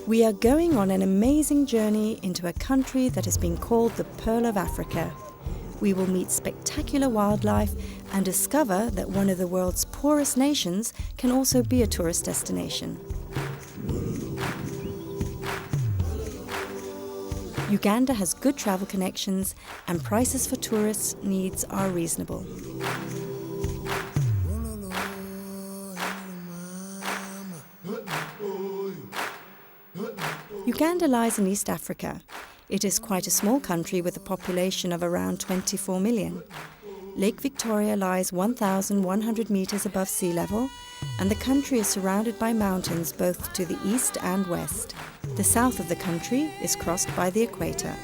We are going on an amazing journey into a country that has been called the Pearl of Africa. We will meet spectacular wildlife and discover that one of the world's poorest nations can also be a tourist destination. Uganda has good travel connections and prices for tourists' needs are reasonable. Uganda lies in East Africa. It is quite a small country with a population of around 24 million. Lake Victoria lies 1,100 meters above sea level, and the country is surrounded by mountains both to the east and west. The south of the country is crossed by the equator.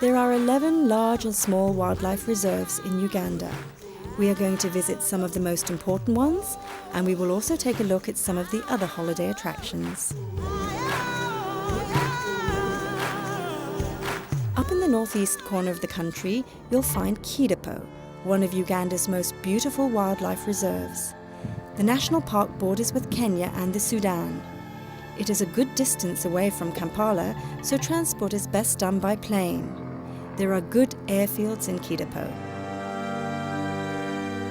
There are 11 large and small wildlife reserves in Uganda. We are going to visit some of the most important ones, and we will also take a look at some of the other holiday attractions. Up in the northeast corner of the country, you'll find Kidapo, one of Uganda's most beautiful wildlife reserves. The national park borders with Kenya and the Sudan. It is a good distance away from Kampala, so transport is best done by plane. There are good airfields in Kidapo.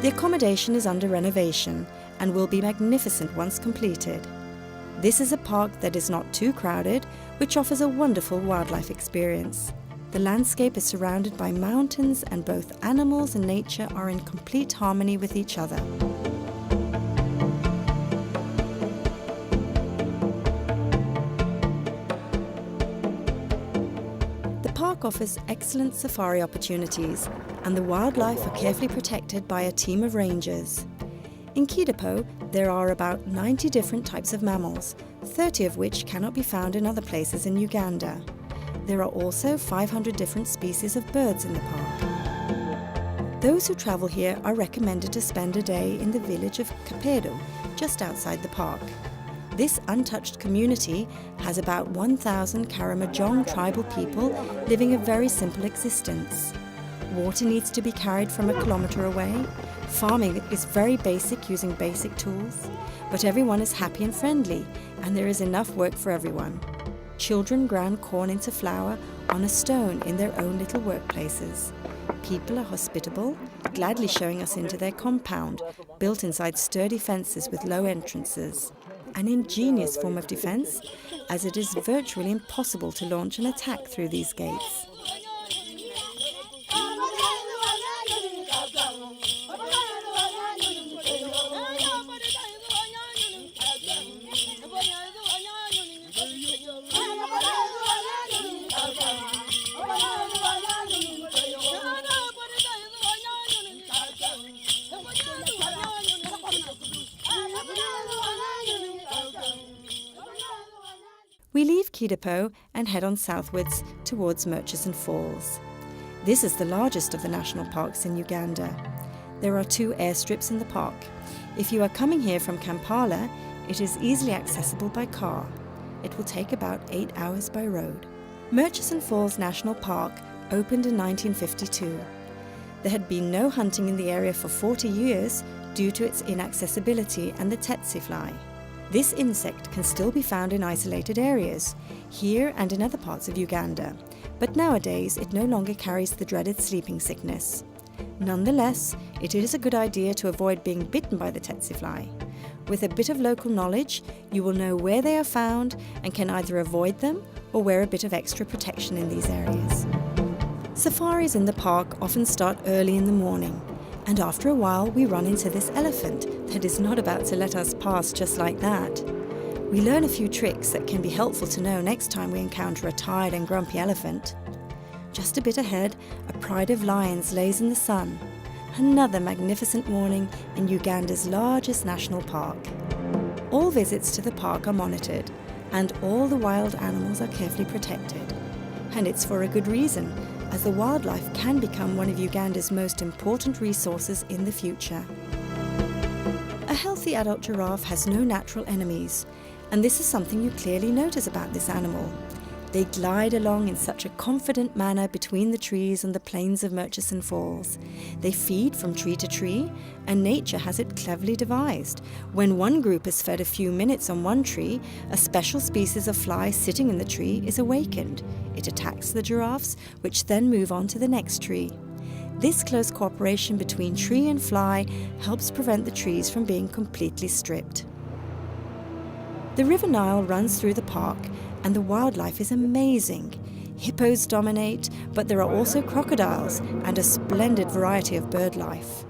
The accommodation is under renovation and will be magnificent once completed. This is a park that is not too crowded, which offers a wonderful wildlife experience. The landscape is surrounded by mountains, and both animals and nature are in complete harmony with each other. The park offers excellent safari opportunities, and the wildlife are carefully protected by a team of rangers. In Kidapaw, there are about 90 different types of mammals, 30 of which cannot be found in other places in Uganda. There are also 500 different species of birds in the park. Those who travel here are recommended to spend a day in the village of Kapedo, just outside the park. This untouched community has about 1,000 Karamojong tribal people living a very simple existence. Water needs to be carried from a kilometre away. Farming is very basic, using basic tools. But everyone is happy and friendly, and there is enough work for everyone. Children ground corn into flour on a stone in their own little workplaces. People are hospitable, gladly showing us into their compound, built inside sturdy fences with low entrances. An ingenious form of defence, as it is virtually impossible to launch an attack through these gates. We leave Kidapaw and head on southwards towards Murchison Falls. This is the largest of the national parks in Uganda. There are 2 airstrips in the park. If you are coming here from Kampala, it is easily accessible by car. It will take about 8 hours by road. Murchison Falls National Park opened in 1952. There had been no hunting in the area for 40 years due to its inaccessibility and the tsetse fly. This insect can still be found in isolated areas, here and in other parts of Uganda, but nowadays it no longer carries the dreaded sleeping sickness. Nonetheless, it is a good idea to avoid being bitten by the tsetse fly. With a bit of local knowledge, you will know where they are found and can either avoid them or wear a bit of extra protection in these areas. Safaris in the park often start early in the morning, and after a while we run into this elephant that is not about to let us pass just like that. We learn a few tricks that can be helpful to know next time we encounter a tired and grumpy elephant. Just a bit ahead, a pride of lions lays in the sun. Another magnificent morning in Uganda's largest national park. All visits to the park are monitored, and all the wild animals are carefully protected. And it's for a good reason, as the wildlife can become one of Uganda's most important resources in the future. A healthy adult giraffe has no natural enemies, and this is something you clearly notice about this animal. They glide along in such a confident manner between the trees on the plains of Murchison Falls. They feed from tree to tree, and nature has it cleverly devised. When one group is fed a few minutes on one tree, a special species of fly sitting in the tree is awakened. It attacks the giraffes, which then move on to the next tree. This close cooperation between tree and fly helps prevent the trees from being completely stripped. The River Nile runs through the park, and the wildlife is amazing. Hippos dominate, but there are also crocodiles and a splendid variety of bird life.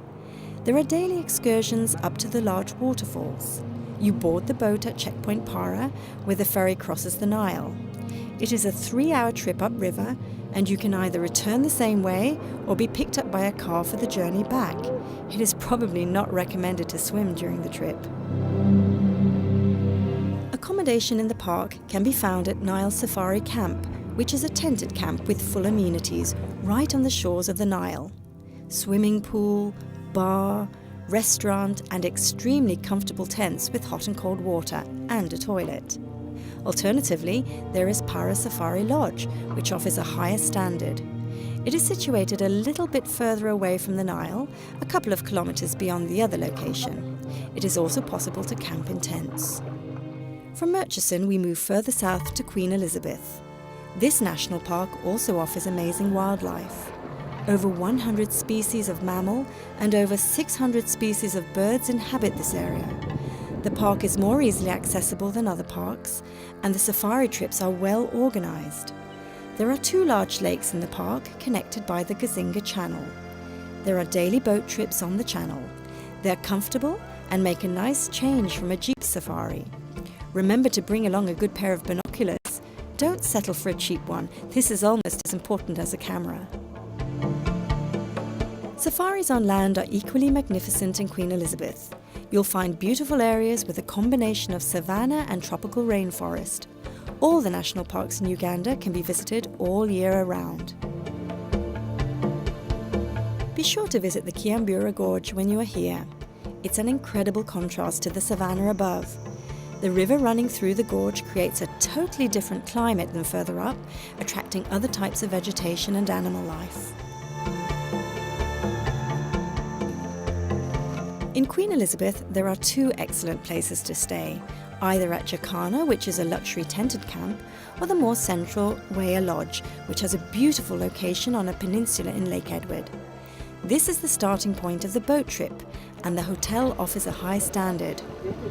There are daily excursions up to the large waterfalls. You board the boat at Checkpoint Para, where the ferry crosses the Nile. It is a 3-hour trip upriver, and you can either return the same way or be picked up by a car for the journey back. It is probably not recommended to swim during the trip. Accommodation in the park can be found at Nile Safari Camp, which is a tented camp with full amenities right on the shores of the Nile. Swimming pool, bar, restaurant, and extremely comfortable tents with hot and cold water and a toilet. Alternatively, there is Para Safari Lodge, which offers a higher standard. It is situated a little bit further away from the Nile, a couple of kilometers beyond the other location. It is also possible to camp in tents. From Murchison, we move further south to Queen Elizabeth. This national park also offers amazing wildlife. Over 100 species of mammal and over 600 species of birds inhabit this area. The park is more easily accessible than other parks, and the safari trips are well organized. There are 2 large lakes in the park connected by the Gazinga Channel. There are daily boat trips on the channel. They're comfortable and make a nice change from a jeep safari. Remember to bring along a good pair of binoculars. Don't settle for a cheap one. This is almost as important as a camera. Safaris on land are equally magnificent in Queen Elizabeth. You'll find beautiful areas with a combination of savanna and tropical rainforest. All the national parks in Uganda can be visited all year around. Be sure to visit the Kiambura Gorge when you are here. It's an incredible contrast to the savanna above. The river running through the gorge creates a totally different climate than further up, attracting other types of vegetation and animal life. In Queen Elizabeth, there are 2 excellent places to stay, either at Jacana, which is a luxury tented camp, or the more central Weir Lodge, which has a beautiful location on a peninsula in Lake Edward. This is the starting point of the boat trip, and the hotel offers a high standard,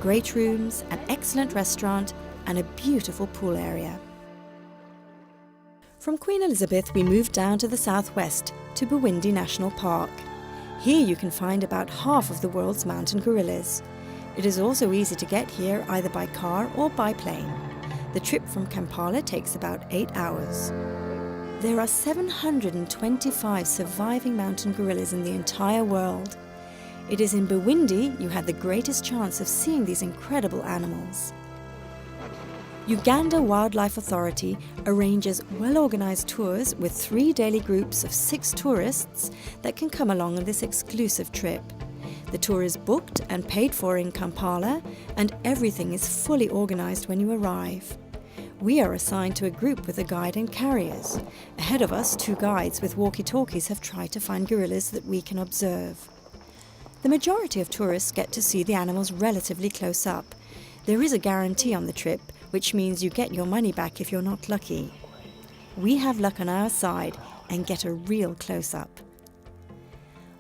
great rooms, an excellent restaurant, and a beautiful pool area. From Queen Elizabeth, we moved down to the southwest to Bwindi National Park. Here you can find about half of the world's mountain gorillas. It is also easy to get here either by car or by plane. The trip from Kampala takes about 8 hours. There are 725 surviving mountain gorillas in the entire world. It is in Bwindi you have the greatest chance of seeing these incredible animals. Uganda Wildlife Authority arranges well-organised tours with 3 daily groups of 6 tourists that can come along on this exclusive trip. The tour is booked and paid for in Kampala, and everything is fully organised when you arrive. We are assigned to a group with a guide and carriers. Ahead of us, 2 guides with walkie-talkies have tried to find gorillas that we can observe. The majority of tourists get to see the animals relatively close up. There is a guarantee on the trip, which means you get your money back if you're not lucky. We have luck on our side and get a real close-up.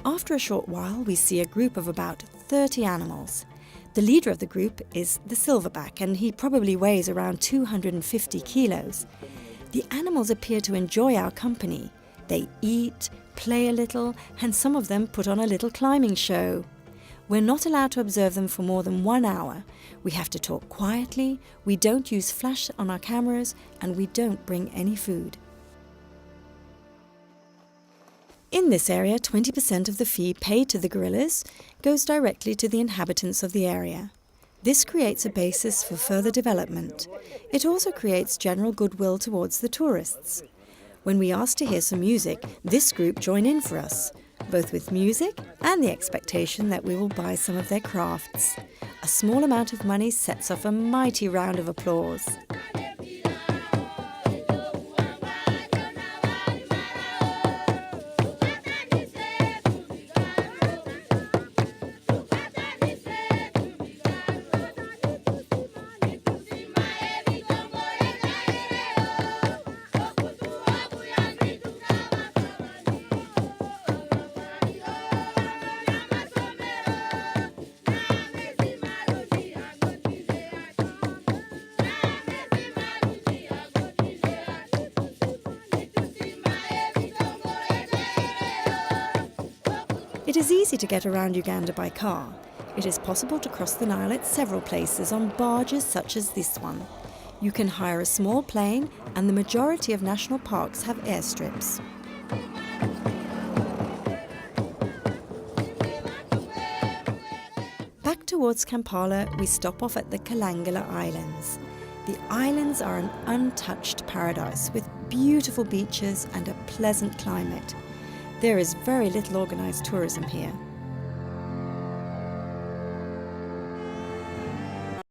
After a short while, we see a group of about 30 animals. The leader of the group is the silverback, and he probably weighs around 250 kilos. The animals appear to enjoy our company. They eat, play a little, and some of them put on a little climbing show. We're not allowed to observe them for more than 1 hour. We have to talk quietly, we don't use flash on our cameras, and we don't bring any food. In this area, 20% of the fee paid to the gorillas goes directly to the inhabitants of the area. This creates a basis for further development. It also creates general goodwill towards the tourists. When we ask to hear some music, this group join in for us, both with music and the expectation that we will buy some of their crafts. A small amount of money sets off a mighty round of applause. It is easy to get around Uganda by car. It is possible to cross the Nile at several places on barges such as this one. You can hire a small plane, and the majority of national parks have airstrips. Back towards Kampala, we stop off at the Kalangala Islands. The islands are an untouched paradise with beautiful beaches and a pleasant climate. There is very little organised tourism here.